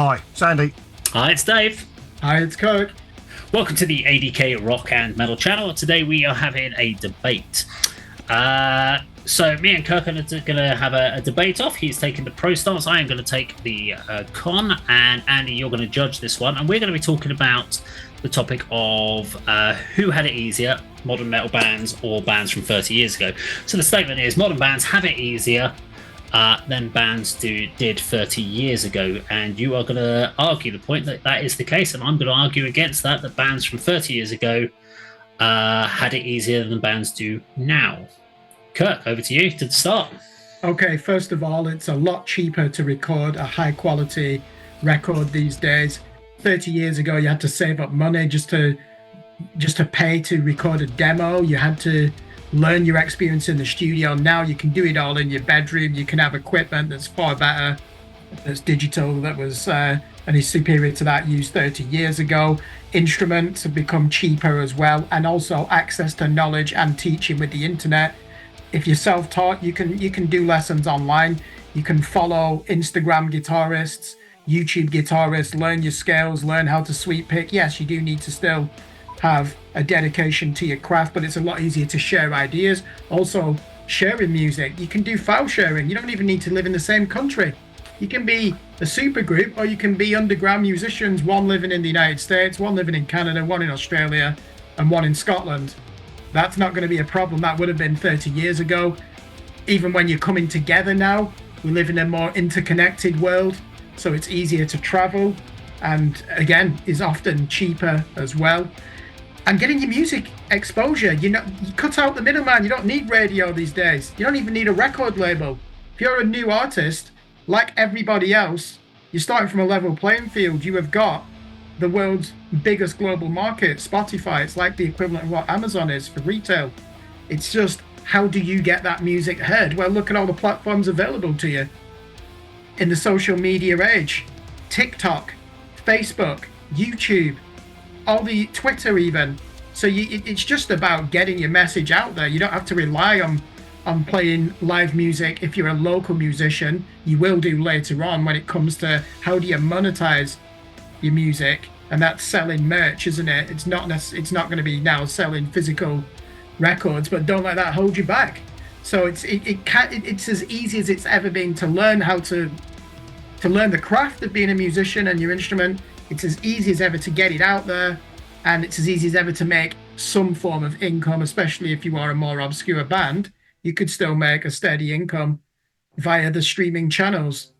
Hi, Sandy. Hi, it's Dave. Hi, it's Kirk. Welcome to the ADK Rock and Metal channel. Today we are having a debate. So me and Kirk are going to have a debate off. He's taking the pro stance. I am going to take the con. And Andy, you're going to judge this one. And we're going to be talking about the topic of who had it easier, modern metal bands or bands from 30 years ago. So the statement is modern bands have it easier than bands did 30 years ago. And you are going to argue the point that that is the case. And I'm going to argue against that bands from 30 years ago had it easier than bands do now. Kirk, over to you to start. Okay, first of all, it's a lot cheaper to record a high quality record these days. 30 years ago, you had to save up money just to pay to record a demo. You had to learn your experience in the studio. Now you can do it all in your bedroom. You can have equipment that's far better, that's digital, that was and is superior to that used 30 years ago. Instruments have become cheaper as well, and also access to knowledge and teaching with the internet. If you're self-taught, you can do lessons online. You can follow Instagram guitarists, YouTube guitarists, learn your scales, learn how to sweep pick. Yes, you do need to still have a dedication to your craft, but it's a lot easier to share ideas. Also, sharing music. You can do file sharing. You don't even need to live in the same country. You can be a super group, or you can be underground musicians, one living in the United States, one living in Canada, one in Australia, and one in Scotland. That's not going to be a problem. That would have been 30 years ago. Even when you're coming together now, we live in a more interconnected world, so it's easier to travel, and again, is often cheaper as well. And getting your music exposure, you cut out the middleman. You don't need radio these days. You don't even need a record label. If you're a new artist, like everybody else, you're starting from a level playing field. You have got the world's biggest global market, Spotify. It's like the equivalent of what Amazon is for retail. It's just, how do you get that music heard? Well, look at all the platforms available to you in the social media age. TikTok, Facebook, YouTube, all the Twitter even. So it's just about getting your message out there. You don't have to rely on playing live music. If you're a local musician, you will do later on when it comes to how do you monetize your music, and that's selling merch, isn't it? It's not going to be now selling physical records, but don't let that hold you back. So it's as easy as it's ever been to learn how to learn the craft of being a musician and your instrument. It's as easy as ever to get it out there, and it's as easy as ever to make some form of income, especially if you are a more obscure band. You could still make a steady income via the streaming channels.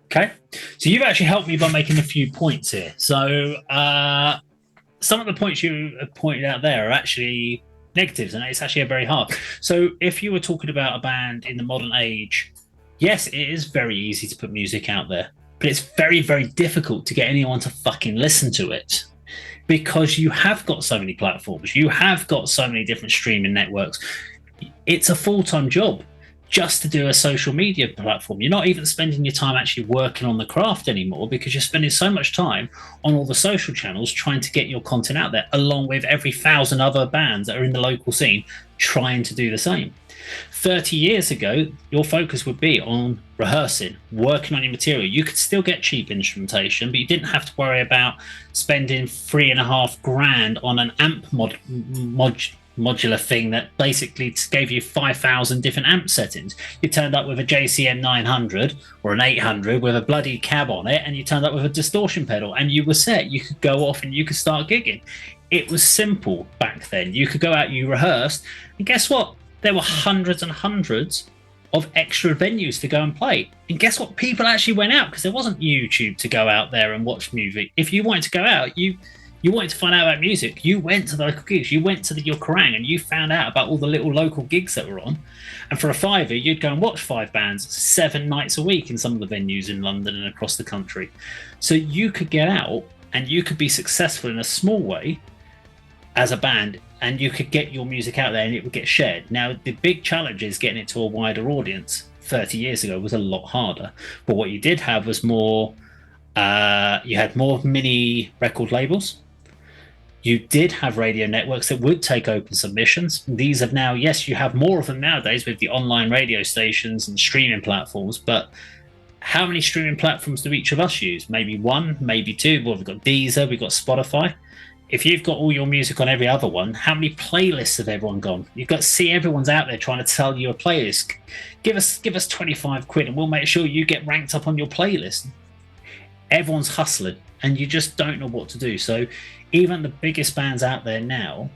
Okay, so you've actually helped me by making a few points here. So some of the points you have pointed out there are actually negatives, and it's actually very hard. So if you were talking about a band in the modern age, yes, it is very easy to put music out there, but it's very, very difficult to get anyone to fucking listen to it, because you have got so many platforms, you have got so many different streaming networks. It's a full-time job just to do a social media platform. You're not even spending your time actually working on the craft anymore, because you're spending so much time on all the social channels trying to get your content out there, along with every 1,000 other bands that are in the local scene trying to do the same. 30 years ago, your focus would be on rehearsing, working on your material. You could still get cheap instrumentation, but you didn't have to worry about spending $3,500 on an amp modular thing that basically gave you 5,000 different amp settings. You turned up with a JCM 900 or an 800 with a bloody cab on it, and you turned up with a distortion pedal, and you were set. You could go off and you could start gigging. It was simple back then. You could go out, you rehearsed, and guess what? There were hundreds and hundreds of extra venues to go and play. And guess what? People actually went out, because there wasn't YouTube to go out there and watch music. If you wanted to go out, you wanted to find out about music, you went to the local gigs, you went to your Kerrang, and you found out about all the little local gigs that were on. And for a fiver, you'd go and watch 5 bands 7 nights a week in some of the venues in London and across the country. So you could get out and you could be successful in a small way as a band, and you could get your music out there and it would get shared. Now, the big challenge is getting it to a wider audience. 30 years ago was a lot harder. But what you did have was more, you had more mini record labels. You did have radio networks that would take open submissions. These have now, yes, you have more of them nowadays with the online radio stations and streaming platforms, but how many streaming platforms do each of us use? Maybe one, maybe two. Well, we've got Deezer, we've got Spotify. If you've got all your music on every other one, how many playlists have everyone gone? You've got to see everyone's out there trying to sell you a playlist. Give us 25 quid and we'll make sure you get ranked up on your playlist. Everyone's hustling and you just don't know what to do. So even the biggest bands out there now,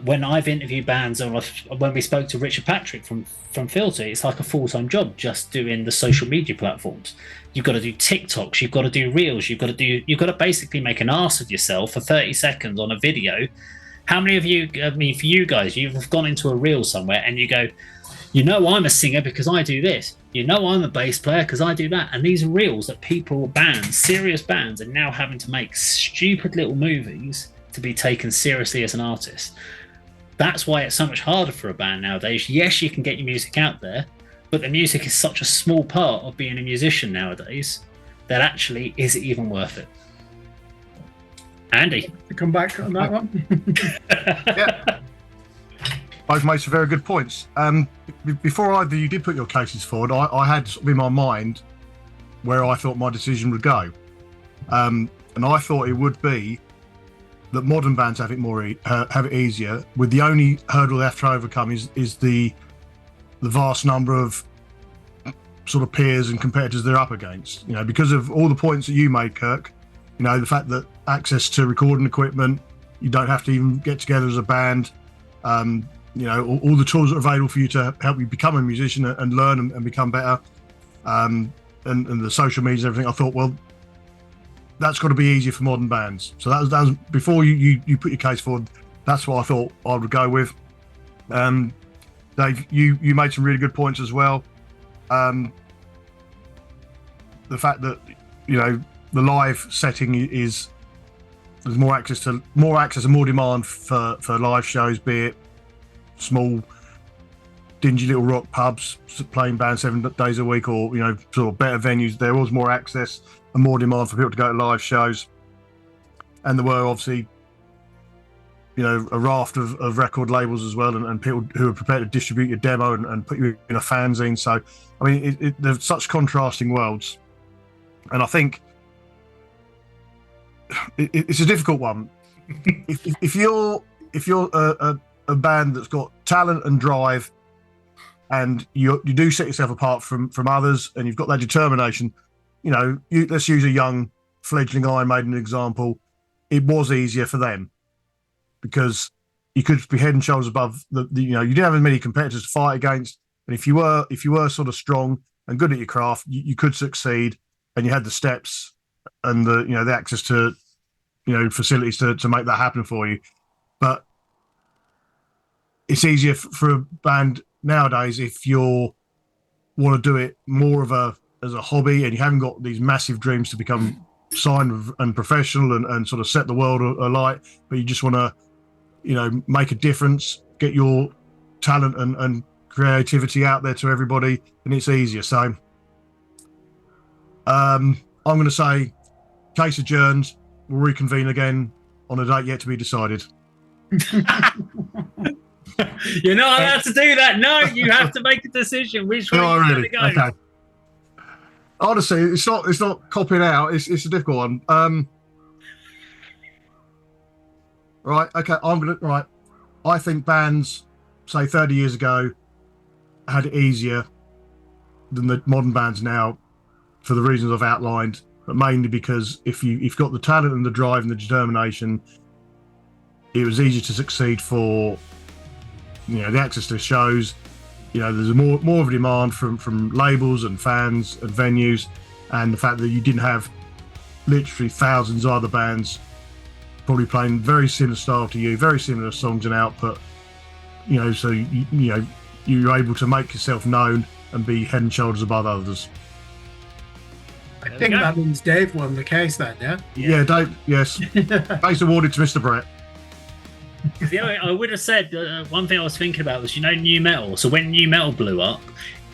when I've interviewed bands, or when we spoke to Richard Patrick from Filter, it's like a full-time job just doing the social media platforms. You've got to do TikToks, you've got to do Reels, you've got to basically make an ass of yourself for 30 seconds on a video. How many of you, I mean, for you guys, you've gone into a Reel somewhere and you go, you know, I'm a singer because I do this. You know, I'm a bass player because I do that. And these are Reels that people, bands, serious bands, are now having to make stupid little movies to be taken seriously as an artist. That's why it's so much harder for a band nowadays. Yes, you can get your music out there, but the music is such a small part of being a musician nowadays that actually, is it even worth it? Andy, come back on that one. Yeah, both made some very good points. Before either you did put your cases forward, I had sort of in my mind where I thought my decision would go, and I thought it would be that modern bands have it easier. With the only hurdle they have to overcome is the vast number of sort of peers and competitors they're up against. You know, because of all the points that you made, Kirk. You know, the fact that access to recording equipment, you don't have to even get together as a band. You know, all the tools that are available for you to help you become a musician and learn and become better. And the social media and everything. I thought, well, that's got to be easier for modern bands. So that was before you put your case forward. That's what I thought I would go with. Dave, you made some really good points as well. The fact that, you know, the live setting there's more access and more demand for live shows, be it small dingy little rock pubs playing bands 7 days a week, or, you know, sort of better venues. There was more access and more demand for people to go to live shows, and there were obviously, you know, a raft of record labels as well, and people who are prepared to distribute your demo and put you in a fanzine. So, I mean, there's such contrasting worlds, and I think it's a difficult one. if you're a band that's got talent and drive, and you do set yourself apart from others, and you've got that determination. You know, let's use a young fledgling Iron Maiden example. It was easier for them because you could be head and shoulders above the you know, you didn't have as many competitors to fight against, and if you were sort of strong and good at your craft, you could succeed, and you had the steps and the, you know, the access to, you know, facilities to make that happen for you. But it's easier for a band nowadays if you want to do it more as a hobby, and you haven't got these massive dreams to become signed and professional and sort of set the world alight, but you just want to, you know, make a difference, get your talent and creativity out there to everybody, and it's easier. So I'm going to say case adjourned. We'll reconvene again on a date yet to be decided. You're not allowed to do that. No, you have to make a decision. Which way you're going to go. Okay. Honestly, it's not copying out. It's a difficult one. Right. Okay. Right. I think bands, say 30 years ago, had it easier than the modern bands now, for the reasons I've outlined, but mainly because if you've got the talent and the drive and the determination, it was easier to succeed for, you know, the access to shows. You know, there's more of a demand from labels and fans and venues, and the fact that you didn't have literally thousands of other bands probably playing very similar style to you, very similar songs and output. You know, so you know, you're able to make yourself known and be head and shoulders above others. I think that means Dave won the case then, yeah? Yeah, Dave, yes. Case awarded to Mr. Brett. Yeah, I would have said one thing I was thinking about was, you know, new metal. So when new metal blew up,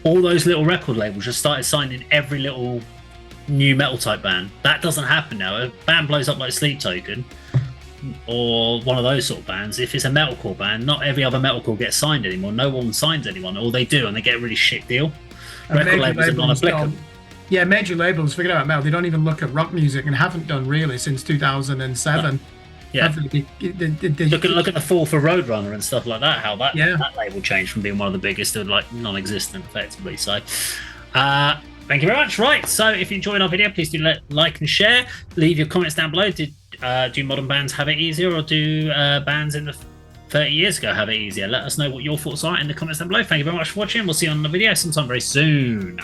all those little record labels just started signing every little new metal type band. That doesn't happen now. A band blows up like Sleep Token or one of those sort of bands. If it's a metalcore band, not every other metalcore gets signed anymore. No one signs anyone, or they do, and they get a really shit deal. And record labels are non-applicable. Yeah, major labels, forget about metal. They don't even look at rock music and haven't done really since 2007. Yeah. Have they? Look at the fall for Roadrunner and stuff like that. How that Yeah. that label changed from being one of the biggest to like non-existent, effectively. So, thank you very much. Right. So, if you enjoyed our video, please do like and share. Leave your comments down below. Do modern bands have it easier, or do bands in the 30 years ago have it easier? Let us know what your thoughts are in the comments down below. Thank you very much for watching. We'll see you on the video sometime very soon.